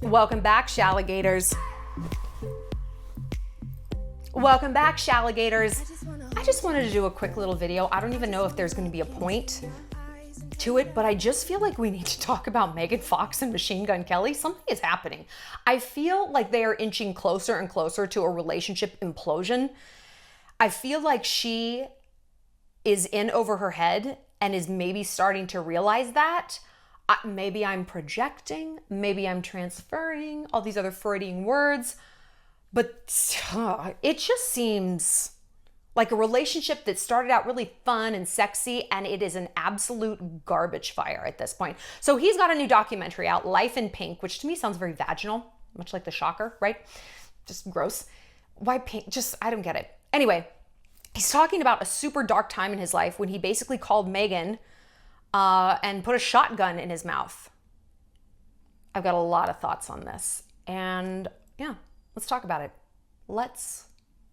Welcome back, Shalligators. Welcome back, Shalligators. I just wanted to do a quick little video. I don't even know if there's going to be a point to it, but I just feel like we need to talk about Megan Fox and Machine Gun Kelly. Something is happening. I feel like they are inching closer and closer to a relationship implosion. I feel like she is in over her head and is maybe starting to realize that. Maybe I'm projecting, maybe I'm transferring, all these other Freudian words, but it just seems like a relationship that started out really fun and sexy, and it is an absolute garbage fire at this point. So he's got a new documentary out, Life in Pink, which to me sounds very vaginal, much like the shocker, right? Just gross. Why pink? Just, I don't get it. Anyway, he's talking about a super dark time in his life when he basically called Megan and put a shotgun in his mouth. I've got a lot of thoughts on this. And yeah, let's talk about it. Let's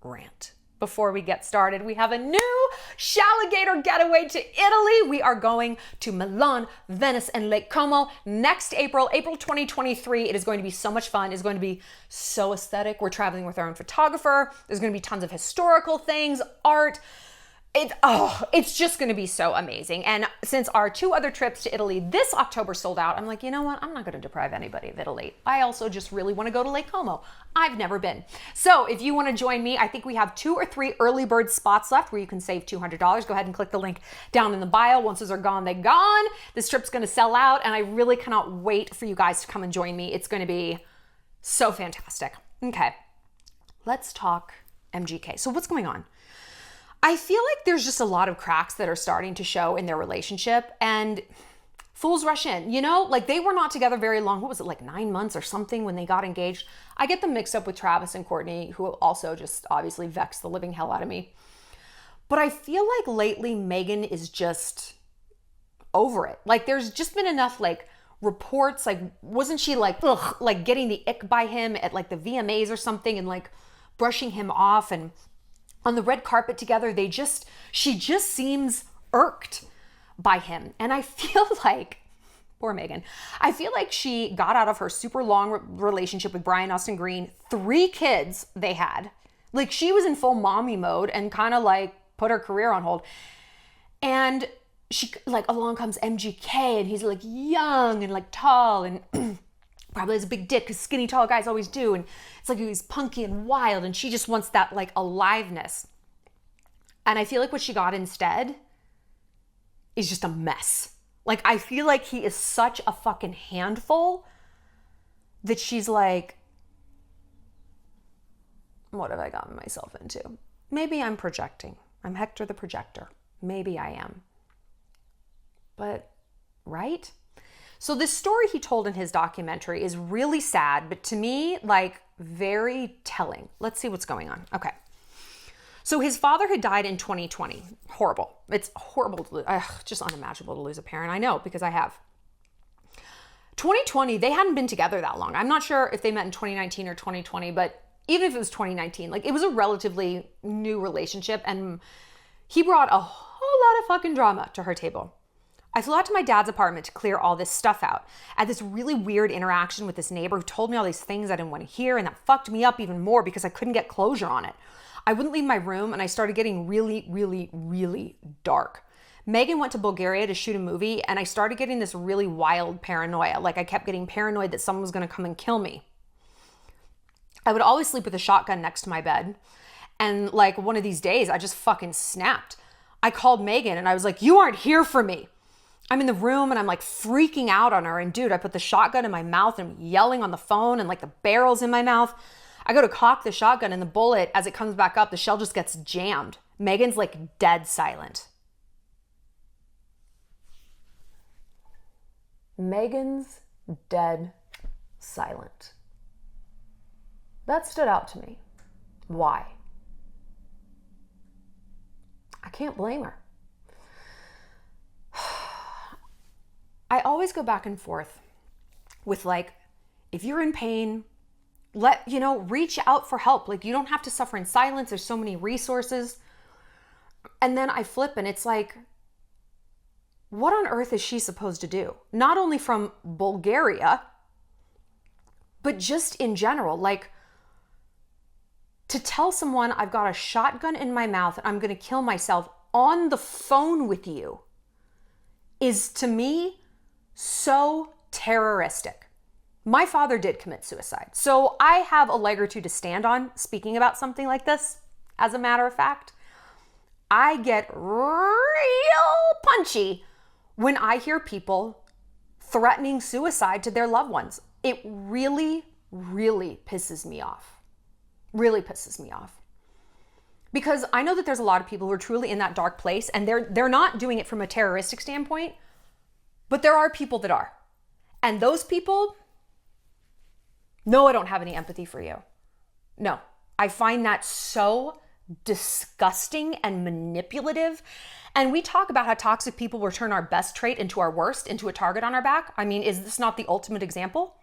rant. Before we get started, we have a new Shalligator getaway to Italy. We are going to Milan, Venice, and Lake Como next April 2023. It is going to be so much fun. It's going to be so aesthetic. We're traveling with our own photographer. There's going to be tons of historical things, art. It's just going to be so amazing. And since our two other trips to Italy this October sold out, I'm like, you know what? I'm not going to deprive anybody of Italy. I also just really want to go to Lake Como. I've never been. So if you want to join me, I think we have 2 or 3 early bird spots left where you can save $200. Go ahead and click the link down in the bio. Once those are gone, they're gone. This trip's going to sell out, and I really cannot wait for you guys to come and join me. It's going to be so fantastic. Okay, let's talk MGK. So what's going on? I feel like there's just a lot of cracks that are starting to show in their relationship, and fools rush in, you know? Like, they were not together very long. What was it, like 9 months or something when they got engaged? I get them mixed up with Travis and Courtney, who also just obviously vexed the living hell out of me. But I feel like lately Megan is just over it. Like, there's just been enough like reports, like wasn't she like getting the ick by him at like the VMAs or something, and like brushing him off, and on the red carpet together, she just seems irked by him. And I feel like, poor Megan, I feel like she got out of her super long relationship with Brian Austin Green, 3 kids they had. Like, she was in full mommy mode and kind of like put her career on hold. And she, like, along comes MGK, and he's like young and like tall and probably has a big dick because skinny tall guys always do, and it's like he's punky and wild, and she just wants that like aliveness. And I feel like what she got instead is just a mess. Like, I feel like he is such a fucking handful that she's like, what have I gotten myself into? Maybe I'm projecting. I'm Hector the projector. Maybe I am. But, right? So this story he told in his documentary is really sad, but to me, like, very telling. Let's see what's going on. Okay. So his father had died in 2020. Horrible. It's horrible to lose. Just unimaginable to lose a parent. I know, because I have. 2020, they hadn't been together that long. I'm not sure if they met in 2019 or 2020, but even if it was 2019, like, it was a relatively new relationship, and he brought a whole lot of fucking drama to her table. I flew out to my dad's apartment to clear all this stuff out. I had this really weird interaction with this neighbor who told me all these things I didn't want to hear, and that fucked me up even more because I couldn't get closure on it. I wouldn't leave my room, and I started getting really, really, really dark. Megan went to Bulgaria to shoot a movie, and I started getting this really wild paranoia. Like, I kept getting paranoid that someone was going to come and kill me. I would always sleep with a shotgun next to my bed, and like one of these days, I just fucking snapped. I called Megan, and I was like, you aren't here for me. I'm in the room and I'm like freaking out on her. And dude, I put the shotgun in my mouth and I'm yelling on the phone, and like the barrel's in my mouth. I go to cock the shotgun, and the bullet, as it comes back up, the shell just gets jammed. Megan's like dead silent. Megan's dead silent. That stood out to me. Why? I can't blame her. I always go back and forth with, like, if you're in pain, reach out for help. Like, you don't have to suffer in silence. There's so many resources. And then I flip, and it's like, what on earth is she supposed to do? Not only from Bulgaria, but just in general, like to tell someone I've got a shotgun in my mouth and I'm going to kill myself on the phone with you is to me so terroristic. My father did commit suicide, so I have a leg or two to stand on speaking about something like this. As a matter of fact, I get real punchy when I hear people threatening suicide to their loved ones. It really, really pisses me off. Really pisses me off. Because I know that there's a lot of people who are truly in that dark place, and they're not doing it from a terroristic standpoint, but there are people that are. And those people, no, I don't have any empathy for you. No, I find that so disgusting and manipulative. And we talk about how toxic people will turn our best trait into our worst, into a target on our back. I mean, is this not the ultimate example?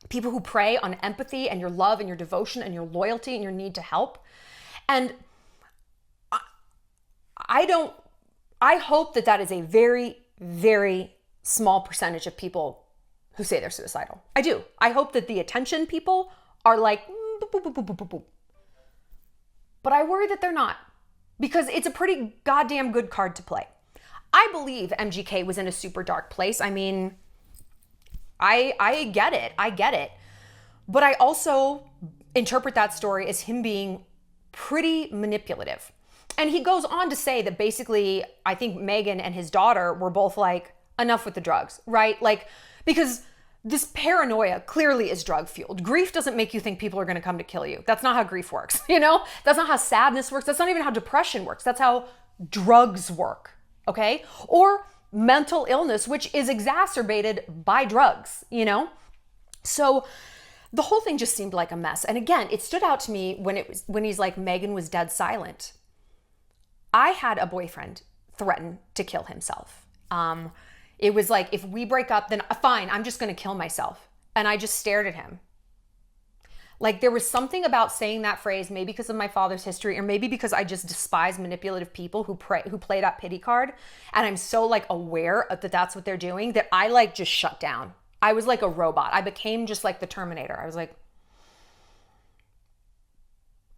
People who prey on empathy and your love and your devotion and your loyalty and your need to help. And I hope that that is a very, very small percentage of people who say they're suicidal. I do. I hope that the attention people are like, boop, boop, boop, boop, boop, boop. But I worry that they're not, because it's a pretty goddamn good card to play. I believe MGK was in a super dark place. I mean, I get it. I get it. But I also interpret that story as him being pretty manipulative. And he goes on to say that basically, I think Megan and his daughter were both like, enough with the drugs, right? Like, because this paranoia clearly is drug fueled. Grief doesn't make you think people are going to come to kill you. That's not how grief works. You know, that's not how sadness works. That's not even how depression works. That's how drugs work. Okay. Or mental illness, which is exacerbated by drugs, you know? So the whole thing just seemed like a mess. And again, it stood out to me when he's like, Megan was dead silent. I had a boyfriend threaten to kill himself. It was like, if we break up, then fine, I'm just going to kill myself. And I just stared at him. Like, there was something about saying that phrase, maybe because of my father's history, or maybe because I just despise manipulative people who play that pity card. And I'm so like aware that that's what they're doing that I like just shut down. I was like a robot. I became just like the Terminator. I was like,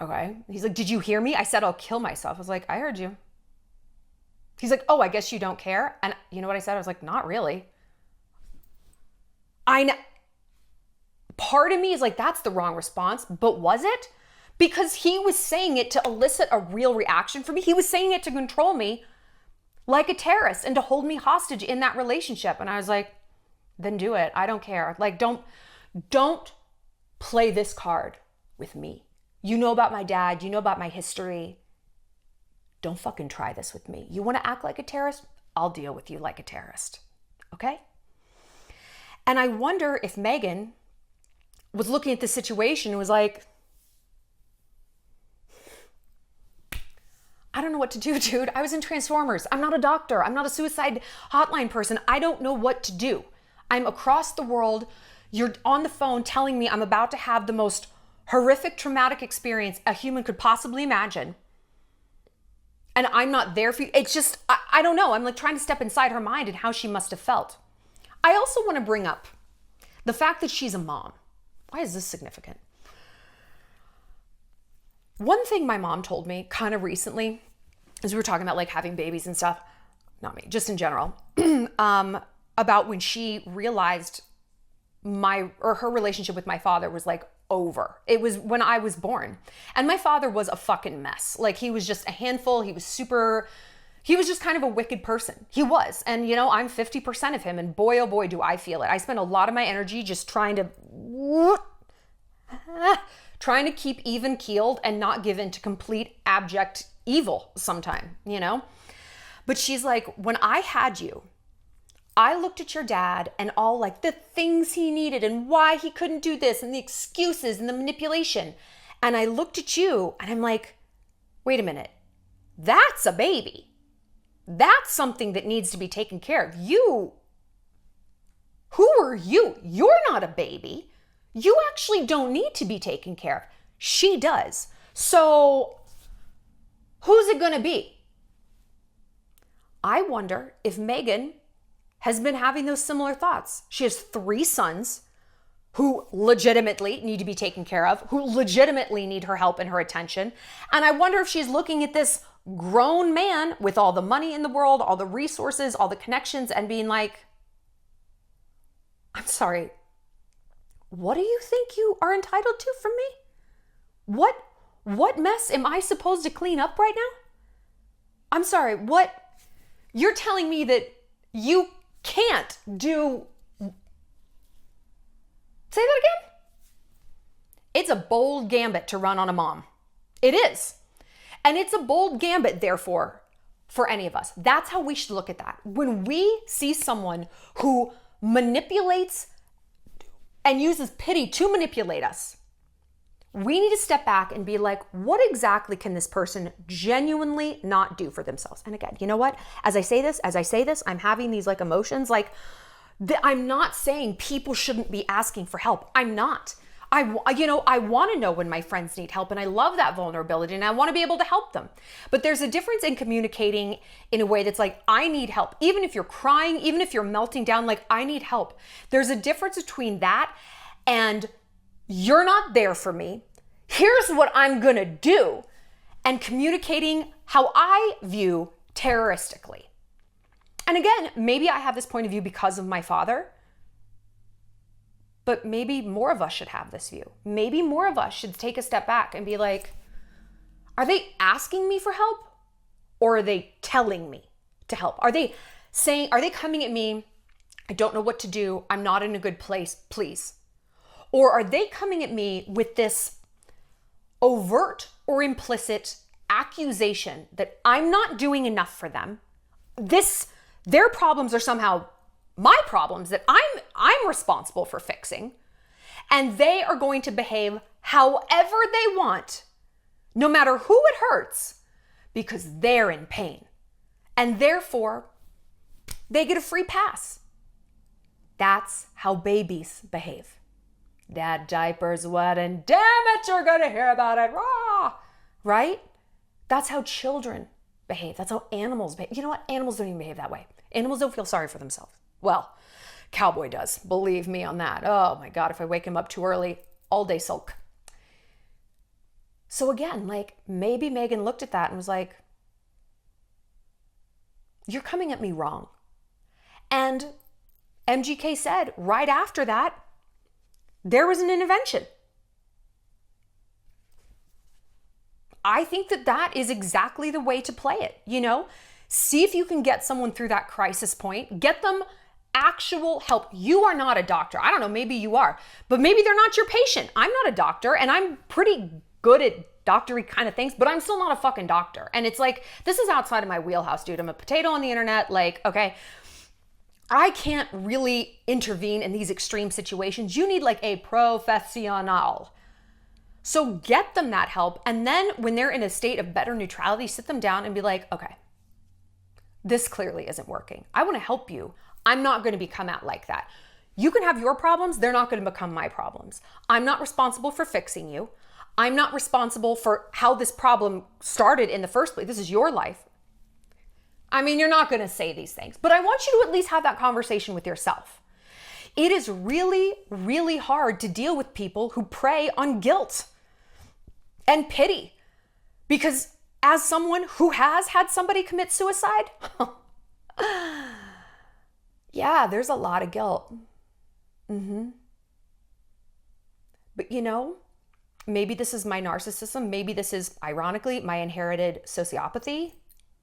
okay. He's like, did you hear me? I said, I'll kill myself. I was like, I heard you. He's like, oh, I guess you don't care. And you know what I said? I was like, not really. I know. Part of me is like, that's the wrong response, but was it? Because he was saying it to elicit a real reaction from me. He was saying it to control me like a terrorist and to hold me hostage in that relationship. And I was like, then do it. I don't care. Like, don't play this card with me. You know about my dad. You know about my history. Don't fucking try this with me. You want to act like a terrorist? I'll deal with you like a terrorist. Okay? And I wonder if Megan was looking at the situation and was like, I don't know what to do, dude. I was in Transformers. I'm not a doctor. I'm not a suicide hotline person. I don't know what to do. I'm across the world. You're on the phone telling me I'm about to have the most horrific, traumatic experience a human could possibly imagine. And I'm not there for you. It's just, I don't know. I'm like trying to step inside her mind and how she must have felt. I also want to bring up the fact that she's a mom. Why is this significant? One thing my mom told me kind of recently, as we were talking about like having babies and stuff, not me, just in general, about when she realized her relationship with my father was like over. It was when I was born. And my father was a fucking mess. Like, he was just a handful. He was just kind of a wicked person. He was. And you know, I'm 50% of him, and boy, oh boy, do I feel it. I spend a lot of my energy just trying to keep even keeled and not give in to complete abject evil sometime, you know? But she's like, when I had you, I looked at your dad and all like the things he needed and why he couldn't do this and the excuses and the manipulation. And I looked at you and I'm like, wait a minute, that's a baby. That's something that needs to be taken care of. You, who are you? You're not a baby. You actually don't need to be taken care of. She does. So who's it going to be? I wonder if Megan has been having those similar thoughts. She has 3 sons who legitimately need to be taken care of, who legitimately need her help and her attention. And I wonder if she's looking at this grown man with all the money in the world, all the resources, all the connections, and being like, I'm sorry, what do you think you are entitled to from me? What mess am I supposed to clean up right now? I'm sorry, what? You're telling me that you can't do... Say that again? It's a bold gambit to run on a mom. It is. And it's a bold gambit, therefore, for any of us. That's how we should look at that. When we see someone who manipulates and uses pity to manipulate us, we need to step back and be like, what exactly can this person genuinely not do for themselves? And again, you know what? As I say this, I'm having these like emotions. Like, I'm not saying people shouldn't be asking for help. I'm not. I want to know when my friends need help, and I love that vulnerability, and I want to be able to help them. But there's a difference in communicating in a way that's like, I need help. Even if you're crying, even if you're melting down, like, I need help. There's a difference between that and you're not there for me. Here's what I'm going to do. And communicating how I view terroristically. And again, maybe I have this point of view because of my father, but maybe more of us should have this view. Maybe more of us should take a step back and be like, are they asking me for help? Or are they telling me to help? Are they coming at me, I don't know what to do, I'm not in a good place, please? Or are they coming at me with this overt or implicit accusation that I'm not doing enough for them? Their problems are somehow my problems that I'm responsible for fixing, and they are going to behave however they want, no matter who it hurts, because they're in pain. And therefore, they get a free pass. That's how babies behave. That diaper's wet and damn it, you're gonna hear about it, rah! Right? That's how children behave. That's how animals behave. You know what? Animals don't even behave that way. Animals don't feel sorry for themselves. Well, cowboy does. Believe me on that. Oh my God, if I wake him up too early, all day sulk. So again, like, maybe Megan looked at that and was like, you're coming at me wrong. And MGK said right after that, there was an intervention. I think that is exactly the way to play it. See if you can get someone through that crisis point, get them actual help. You are not a doctor. I don't know, maybe you are, but maybe they're not your patient. I'm not a doctor, and I'm pretty good at doctory kind of things, but I'm still not a fucking doctor. And it's like, this is outside of my wheelhouse, dude. I'm a potato on the internet. Like, okay, I can't really intervene in these extreme situations. You need like a professional. So get them that help. And then when they're in a state of better neutrality, sit them down and be like, okay, this clearly isn't working. I want to help you. I'm not going to become out like that. You can have your problems. They're not going to become my problems. I'm not responsible for fixing you. I'm not responsible for how this problem started in the first place. This is your life. I mean, you're not going to say these things, but I want you to at least have that conversation with yourself. It is really, really hard to deal with people who prey on guilt and pity, because as someone who has had somebody commit suicide, yeah, there's a lot of guilt. But maybe this is my narcissism. Maybe this is, ironically, my inherited sociopathy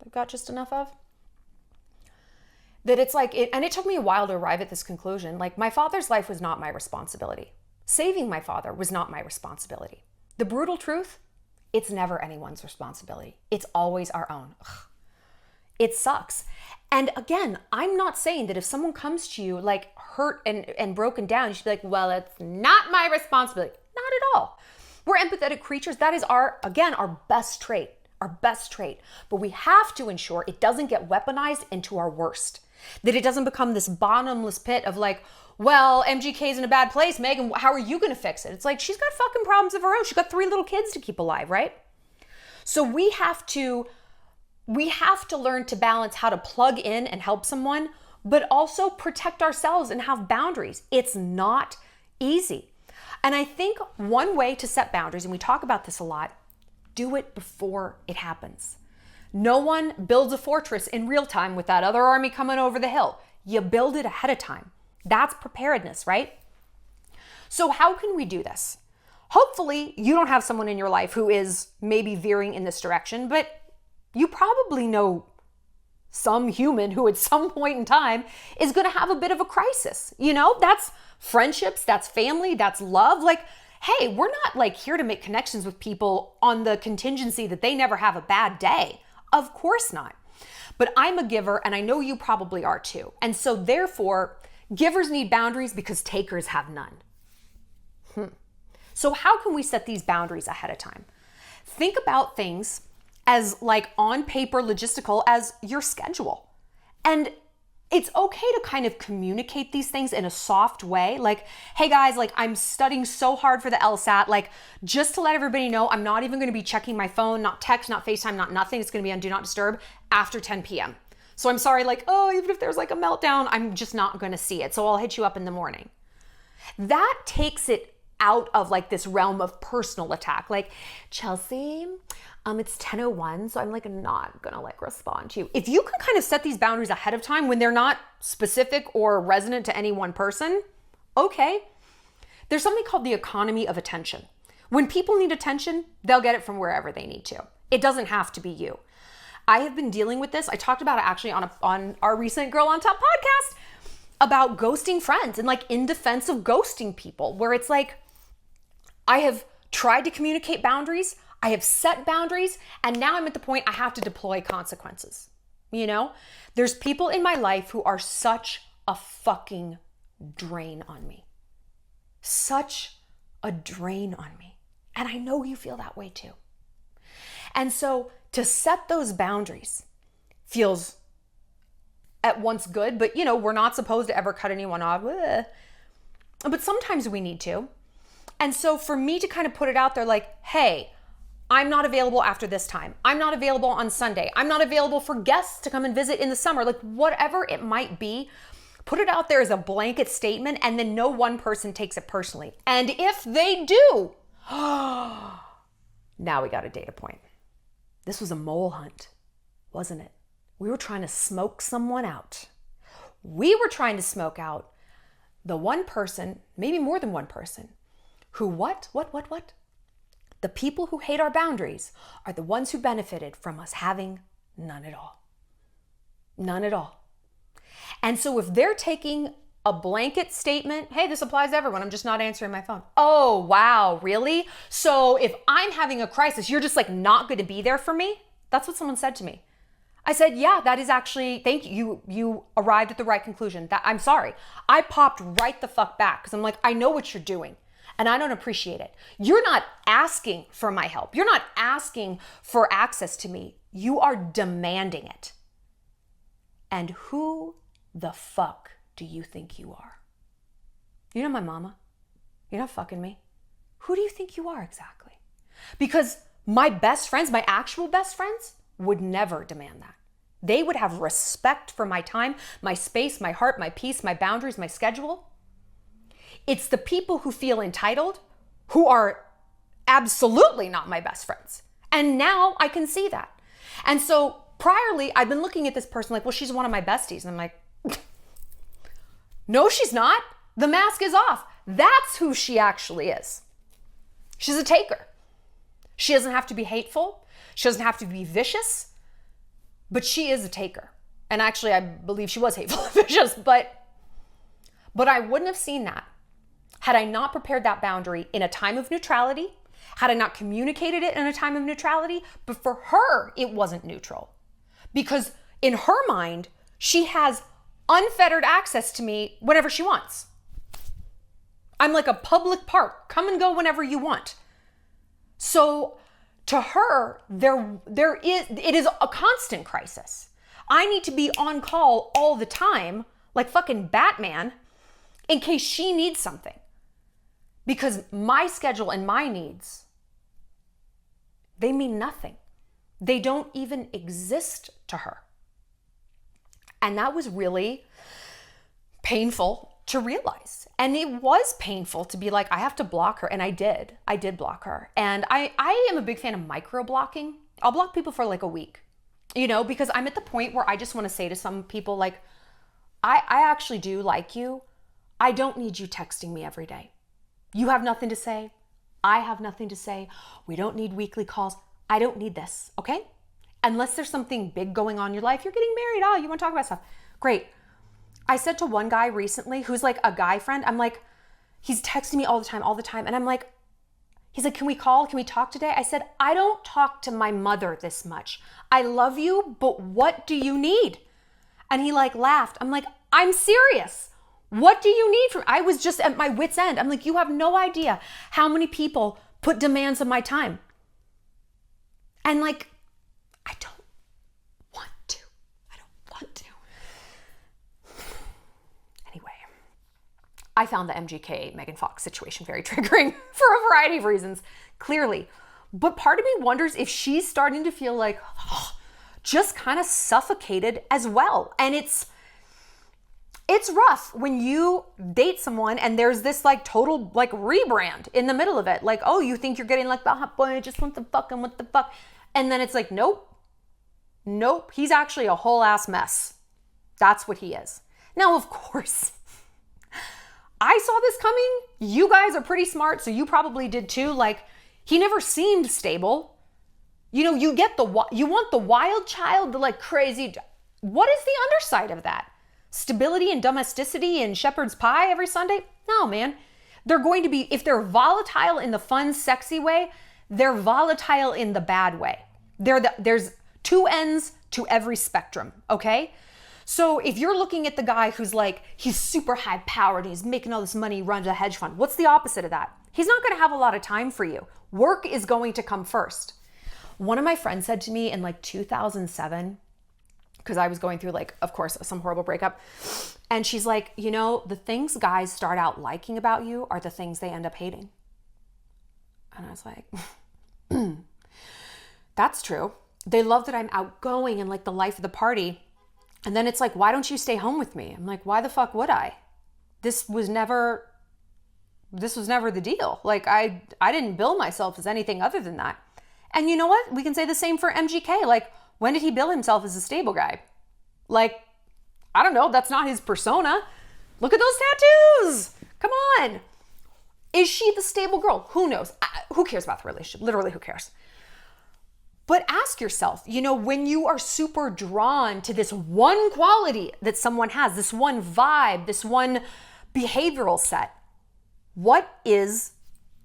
I've got just enough of. That it's like, and it took me a while to arrive at this conclusion. Like, my father's life was not my responsibility. Saving my father was not my responsibility. The brutal truth, it's never anyone's responsibility. It's always our own. Ugh. It sucks. And again, I'm not saying that if someone comes to you like hurt and broken down, you should be like, well, it's not my responsibility. Not at all. We're empathetic creatures. That is our best trait, But we have to ensure it doesn't get weaponized into our worst. That it doesn't become this bottomless pit of like, well, MGK's in a bad place. Megan, how are you going to fix it? It's like, she's got fucking problems of her own. She's got 3 little kids to keep alive, right? So we have to learn to balance how to plug in and help someone, but also protect ourselves and have boundaries. It's not Easy. And I think one way to set boundaries, and we talk about this a lot, do it before it happens. No one builds a fortress in real time with that other army coming over the hill. You build it ahead of time. That's preparedness, right? So how can we do this? Hopefully you don't have someone in your life who is maybe veering in this direction, but you probably know some human who at some point in time is going to have a bit of a crisis. You know, that's friendships, that's family, that's love. Like, hey, we're not like here to make connections with people on the contingency that they never have a bad day. Of course not. But I'm a giver, and I know you probably are too. And so therefore, givers need boundaries because takers have none. So how can we set these boundaries ahead of time? Think about things as like on paper logistical as your schedule. And it's okay to kind of communicate these things in a soft way. Like, hey guys, like I'm studying so hard for the LSAT. Like just to let everybody know, I'm not even gonna be checking my phone, not text, not FaceTime, not nothing. It's gonna be on Do Not Disturb after 10 p.m. So I'm sorry, like, oh, even if there's like a meltdown, I'm just not gonna see it. So I'll hit you up in the morning. That takes it out of like this realm of personal attack. Like, Chelsea, it's 10:01, so I'm like not gonna like respond to you. If you can kind of set these boundaries ahead of time when they're not specific or resonant to any one person, okay. There's something called the economy of attention. When people need attention, they'll get it from wherever they need to. It doesn't have to be you. I have been dealing with this. I talked about it actually on our recent Girl on Top podcast about ghosting friends and like in defense of ghosting people, where it's like, I have tried to communicate boundaries, I have set boundaries, and now I'm at the point I have to deploy consequences. You know, there's people in my life who are such a fucking drain on me. Such a drain on me. And I know you feel that way too. And so to set those boundaries feels at once good, but you know, we're not supposed to ever cut anyone off. But sometimes we need to. And so for me to kind of put it out there like, hey, I'm not available after this time. I'm not available on Sunday. I'm not available for guests to come and visit in the summer. Like whatever it might be, put it out there as a blanket statement and then no one person takes it personally. And if they do, now we got a data point. This was a mole hunt, wasn't it? We were trying to smoke someone out. We were trying to smoke out the one person, maybe more than one person, who what? The people who hate our boundaries are the ones who benefited from us having none at all. None at all. And so if they're taking a blanket statement, hey, this applies to everyone, I'm just not answering my phone. Oh, wow, really? So if I'm having a crisis, you're just like not going to be there for me? That's what someone said to me. I said, yeah, that is actually, thank you. You arrived at the right conclusion. I'm sorry. I popped right the fuck back because I'm like, I know what you're doing. And I don't appreciate it. You're not asking for my help. You're not asking for access to me. You are demanding it. And who the fuck do you think you are? You're not my mama. You're not fucking me. Who do you think you are exactly? Because my best friends, my actual best friends, would never demand that. They would have respect for my time, my space, my heart, my peace, my boundaries, my schedule. It's the people who feel entitled who are absolutely not my best friends. And now I can see that. And so priorly, I've been looking at this person like, well, she's one of my besties. And I'm like, no, she's not. The mask is off. That's who she actually is. She's a taker. She doesn't have to be hateful. She doesn't have to be vicious, but she is a taker. And actually, I believe she was hateful and vicious, but I wouldn't have seen that had I not prepared that boundary in a time of neutrality, had I not communicated it in a time of neutrality. But for her, it wasn't neutral because in her mind, she has unfettered access to me whenever she wants. I'm like a public park. Come and go whenever you want. So to her, it is a constant crisis. I need to be on call all the time, like fucking Batman, in case she needs something. Because my schedule and my needs, they mean nothing. They don't even exist to her. And that was really painful to realize. And it was painful to be like, I have to block her. And I did block her. And I am a big fan of micro blocking. I'll block people for like a week, you know, because I'm at the point where I just want to say to some people like, I actually do like you. I don't need you texting me every day. You have nothing to say. I have nothing to say. We don't need weekly calls. I don't need this, okay? Unless there's something big going on in your life, you're getting married, you want to talk about stuff. Great. I said to one guy recently who's like a guy friend, I'm like, he's texting me all the time. And I'm like, he's like, can we call? Can we talk today? I said, I don't talk to my mother this much. I love you, but what do you need? And he like laughed. I'm like, I'm serious. What do you need from, I was just at my wit's end. I'm like, you have no idea how many people put demands on my time. And like, I don't want to. Anyway, I found the MGK Megan Fox situation very triggering for a variety of reasons, clearly. But part of me wonders if she's starting to feel like just kind of suffocated as well. And it's rough when you date someone and there's this like total like rebrand in the middle of it. Like, oh, you think you're getting like the hot boy, just want the fuck and what the fuck. And then it's like, nope, he's actually a whole ass mess. That's what he is. Now, of course, I saw this coming. You guys are pretty smart, so you probably did too. Like, he never seemed stable. You know, you want the wild child, the like crazy. What is the underside of that? Stability and domesticity and shepherd's pie every Sunday? No, man. They're going to be, if they're volatile in the fun, sexy way, they're volatile in the bad way. There's two ends to every spectrum, okay? So if you're looking at the guy who's like, he's super high powered, he's making all this money, he runs a hedge fund. What's the opposite of that? He's not going to have a lot of time for you. Work is going to come first. One of my friends said to me in like 2007, because I was going through like, of course, some horrible breakup. And she's like, you know, the things guys start out liking about you are the things they end up hating. And I was like, that's true. They love that I'm outgoing and like the life of the party. And then it's like, why don't you stay home with me? I'm like, why the fuck would I? This was never the deal. Like I didn't bill myself as anything other than that. And you know what? We can say the same for MGK. Like, when did he bill himself as a stable guy? Like, I don't know. That's not his persona. Look at those tattoos. Come on. Is she the stable girl? Who knows? Who cares about the relationship? Literally, who cares? But ask yourself, you know, when you are super drawn to this one quality that someone has, this one vibe, this one behavioral set, what is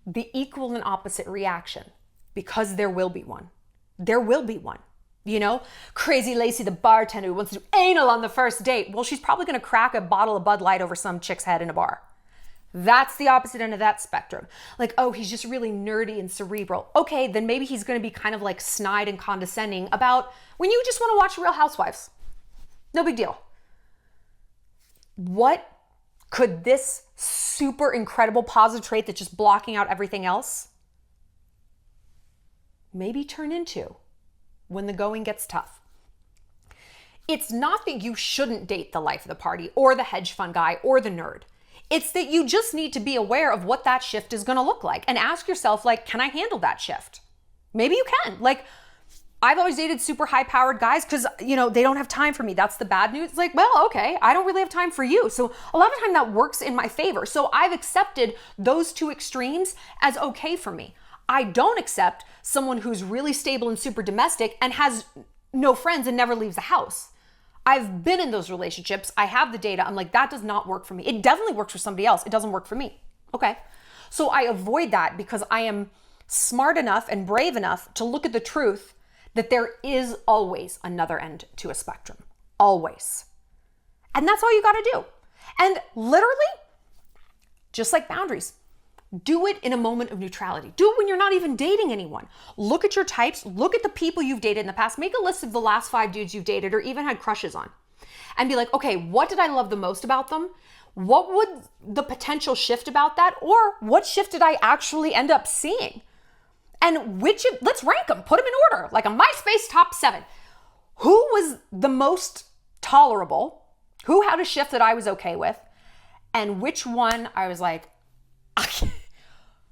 the equal and opposite reaction? Because there will be one. There will be one. You know, Crazy Lacey, the bartender who wants to do anal on the first date. Well, she's probably going to crack a bottle of Bud Light over some chick's head in a bar. That's the opposite end of that spectrum. Like, oh, he's just really nerdy and cerebral. Okay, then maybe he's going to be kind of like snide and condescending about when you just want to watch Real Housewives. No big deal. What could this super incredible positive trait that's just blocking out everything else maybe turn into when the going gets tough? It's not that you shouldn't date the life of the party or the hedge fund guy or the nerd. It's that you just need to be aware of what that shift is going to look like and ask yourself, like, can I handle that shift? Maybe you can. Like, I've always dated super high powered guys because, you know, they don't have time for me. That's the bad news. It's like, well, okay, I don't really have time for you. So a lot of time that works in my favor. So I've accepted those two extremes as okay for me. I don't accept someone who's really stable and super domestic and has no friends and never leaves the house. I've been in those relationships. I have the data. I'm like, that does not work for me. It definitely works for somebody else. It doesn't work for me. Okay. So I avoid that because I am smart enough and brave enough to look at the truth that there is always another end to a spectrum. Always. And that's all you got to do. And literally, just like boundaries, do it in a moment of neutrality. Do it when you're not even dating anyone. Look at your types. Look at the people you've dated in the past. Make a list of the last 5 dudes you've dated or even had crushes on. And be like, okay, what did I love the most about them? What would the potential shift about that? Or what shift did I actually end up seeing? And let's rank them. Put them in order. Like a MySpace top 7. Who was the most tolerable? Who had a shift that I was okay with? and which one I was like,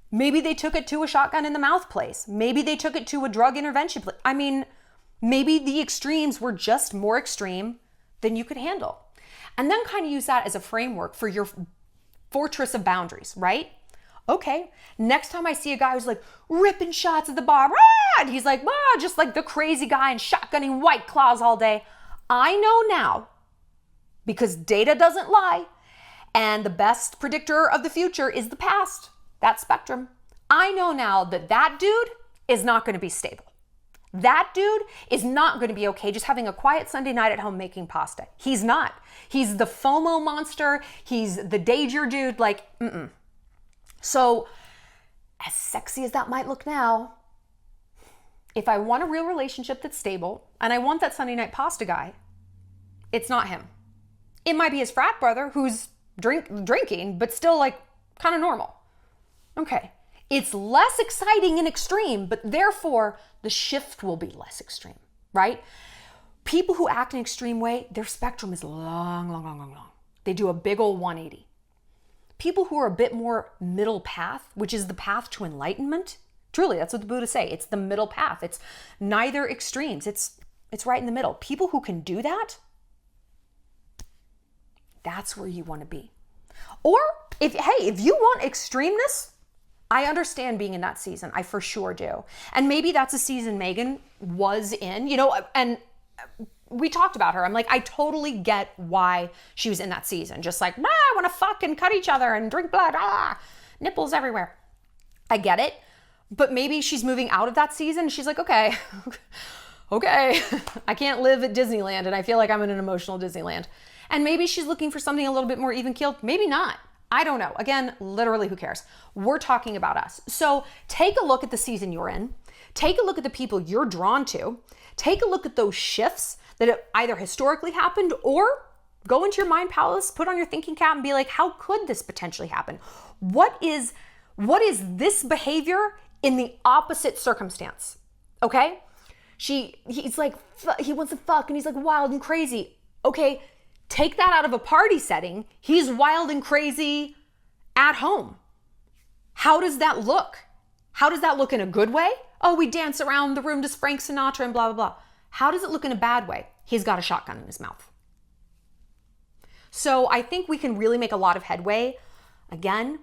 maybe they took it to a shotgun in the mouth place. Maybe they took it to a drug intervention place. I mean, maybe the extremes were just more extreme than you could handle. And then kind of use that as a framework for your fortress of boundaries, right? Okay, next time I see a guy who's like ripping shots at the bar, and he's like, just like the crazy guy and shotgunning White Claws all day. I know now, because data doesn't lie, and the best predictor of the future is the past, that spectrum. I know now that that dude is not going to be stable. That dude is not going to be okay just having a quiet Sunday night at home making pasta. He's not. He's the FOMO monster. He's the danger dude. Like, So, as sexy as that might look now, if I want a real relationship that's stable, and I want that Sunday night pasta guy, it's not him. It might be his frat brother who's drinking, but still like kind of normal. Okay. It's less exciting and extreme, but therefore the shift will be less extreme, right? People who act in an extreme way, their spectrum is long. They do a big old 180. People who are a bit more middle path, which is the path to enlightenment, truly, that's what the Buddha say. It's the middle path. It's neither extremes. It's right in the middle. People who can do that, that's where you want to be. Or if you want extremeness, I understand being in that season. I for sure do. And maybe that's a season Megan was in, and we talked about her. I'm like, I totally get why she was in that season. Just like, I want to fuck and cut each other and drink blood, nipples everywhere. I get it. But maybe she's moving out of that season. She's like, okay, I can't live at Disneyland and I feel like I'm in an emotional Disneyland. And maybe she's looking for something a little bit more even keeled. Maybe not. I don't know. Again, literally, who cares? We're talking about us. So take a look at the season you're in. Take a look at the people you're drawn to. Take a look at those shifts that have either historically happened, or go into your mind palace, put on your thinking cap and be like, how could this potentially happen? What is this behavior in the opposite circumstance? Okay? He's like, he wants to fuck and he's like wild and crazy. Okay, take that out of a party setting. He's wild and crazy at home. How does that look? How does that look in a good way? Oh, we dance around the room to Frank Sinatra and blah, blah, blah. How does it look in a bad way? He's got a shotgun in his mouth. So I think we can really make a lot of headway. Again,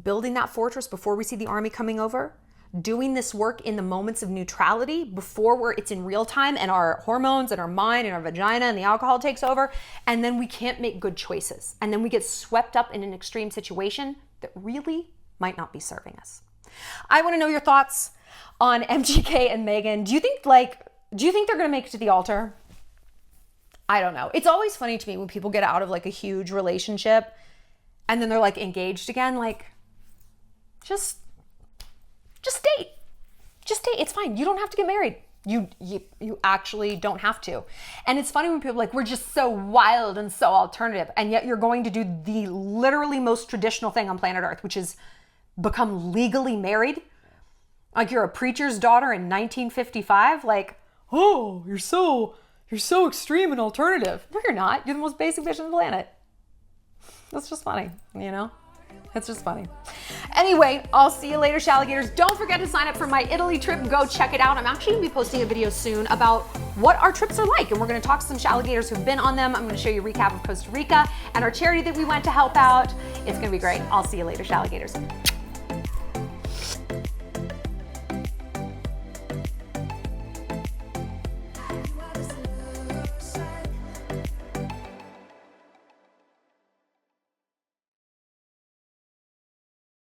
building that fortress before we see the army coming over, doing this work in the moments of neutrality before it's in real time and our hormones and our mind and our vagina and the alcohol takes over, and then we can't make good choices. And then we get swept up in an extreme situation that really might not be serving us. I want to know your thoughts on MGK and Megan. Do you think they're going to make it to the altar? I don't know. It's always funny to me when people get out of like a huge relationship and then they're like engaged again. Like, just date. Just date. It's fine. You don't have to get married. You actually don't have to. And it's funny when people are like, we're just so wild and so alternative. And yet you're going to do the literally most traditional thing on planet Earth, which is become legally married. Like you're a preacher's daughter in 1955. Like, oh, you're so extreme and alternative. No, you're not. You're the most basic bitch on the planet. That's just funny, It's just funny. Anyway, I'll see you later, Shalligators. Don't forget to sign up for my Italy trip. Go check it out. I'm actually gonna be posting a video soon about what our trips are like, and we're gonna talk to some Shalligators who've been on them. I'm gonna show you a recap of Costa Rica and our charity that we went to help out. It's gonna be great. I'll see you later, Shalligators.